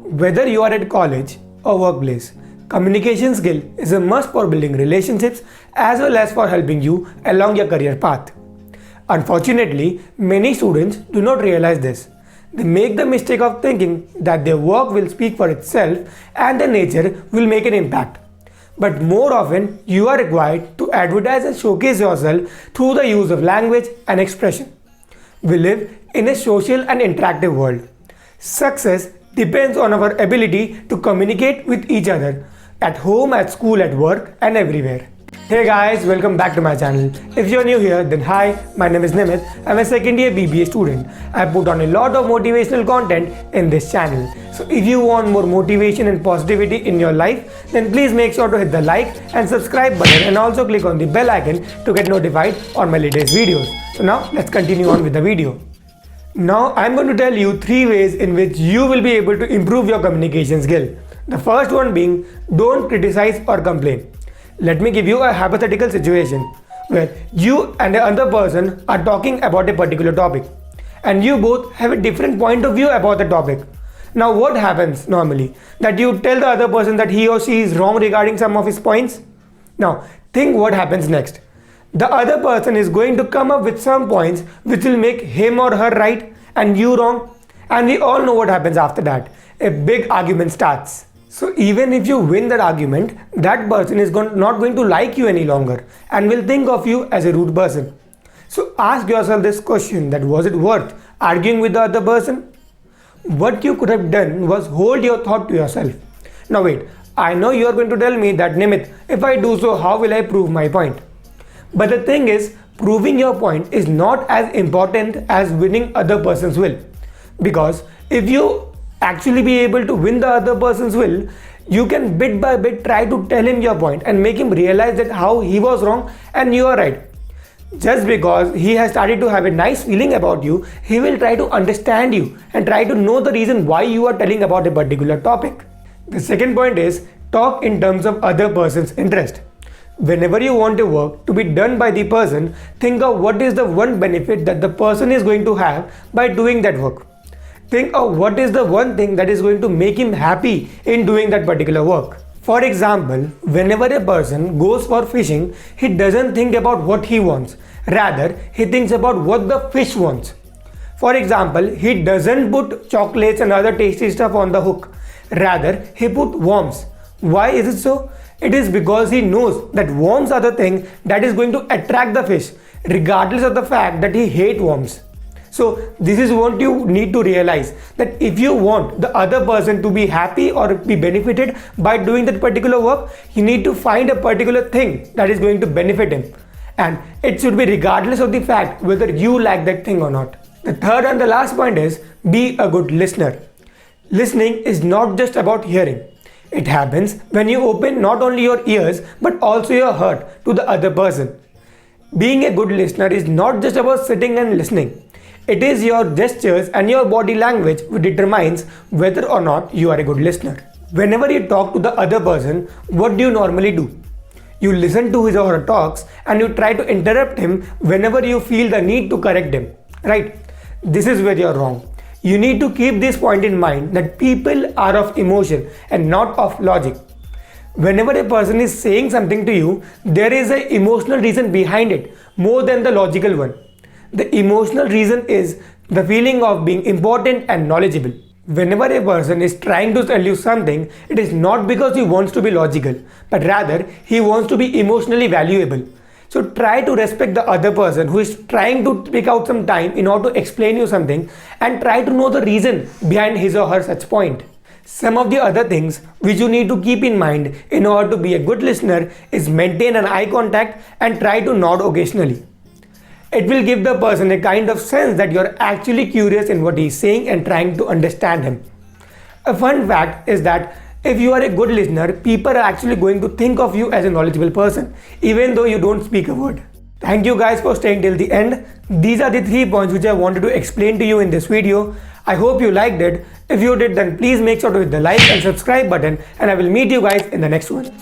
Whether you are at college or workplace, communication skill is a must for building relationships as well as for helping you along your career path. Unfortunately, many students do not realize this. They make the mistake of thinking that their work will speak for itself and their nature will make an impact. But more often, you are required to advertise and showcase yourself through the use of language and expression. We live in a social and interactive world. Success depends on our ability to communicate with each other at home, at school, at work, and everywhere. Hey guys, welcome back to my channel. If you're new here, then hi, my name is Nimit. I'm a second year BBA student. I put on a lot of motivational content in this channel. So if you want more motivation and positivity in your life, then please make sure to hit the like and subscribe button and also click on the bell icon to get notified on my latest videos. So now let's continue on with the video. Now I'm going to tell you 3 ways in which you will be able to improve your communication skill. The first one being, don't criticize or complain. Let me give you a hypothetical situation where you and another person are talking about a particular topic and you both have a different point of view about the topic. Now what happens normally? That you tell the other person that he or she is wrong regarding some of his points? Now think what happens next. The other person is going to come up with some points which will make him or her right and you wrong, and we all know what happens after that. A big argument starts. So even if you win that argument, that person is not going to like you any longer and will think of you as a rude person. So ask yourself this question, that was it worth arguing with the other person? What you could have done was hold your thought to yourself. Now wait, I know you are going to tell me that Nimit, if I do so, how will I prove my point? But the thing is, proving your point is not as important as winning other person's will. Because if you actually be able to win the other person's will, you can bit by bit try to tell him your point and make him realize that how he was wrong and you are right. Just because he has started to have a nice feeling about you, he will try to understand you and try to know the reason why you are telling about a particular topic. The second point is, talk in terms of other person's interest. Whenever you want a work to be done by the person, think of what is the one benefit that the person is going to have by doing that work. Think of what is the one thing that is going to make him happy in doing that particular work. For example, whenever a person goes for fishing, he doesn't think about what he wants. Rather, he thinks about what the fish wants. For example, he doesn't put chocolates and other tasty stuff on the hook. Rather, he put worms. Why is it so? It is because he knows that worms are the thing that is going to attract the fish, regardless of the fact that he hates worms. So this is what you need to realize, that if you want the other person to be happy or be benefited by doing that particular work, you need to find a particular thing that is going to benefit him. And it should be regardless of the fact whether you like that thing or not. The third and the last point is, be a good listener. Listening is not just about hearing. It happens when you open not only your ears but also your heart to the other person. Being a good listener is not just about sitting and listening. It is your gestures and your body language which determines whether or not you are a good listener. Whenever you talk to the other person, what do you normally do? You listen to his or her talks and you try to interrupt him whenever you feel the need to correct him. Right? This is where you are wrong. You need to keep this point in mind, that people are of emotion and not of logic. Whenever a person is saying something to you, there is an emotional reason behind it more than the logical one. The emotional reason is the feeling of being important and knowledgeable. Whenever a person is trying to tell you something, it is not because he wants to be logical, but rather he wants to be emotionally valuable. So try to respect the other person who is trying to take out some time in order to explain you something, and try to know the reason behind his or her such point. Some of the other things which you need to keep in mind in order to be a good listener is maintain an eye contact and try to nod occasionally. It will give the person a kind of sense that you are actually curious in what he is saying and trying to understand him. A fun fact is that if you are a good listener, people are actually going to think of you as a knowledgeable person, even though you don't speak a word. Thank you guys for staying till the end. These are the 3 points which I wanted to explain to you in this video. I hope you liked it. If you did, then please make sure to hit the like and subscribe button, and I will meet you guys in the next one.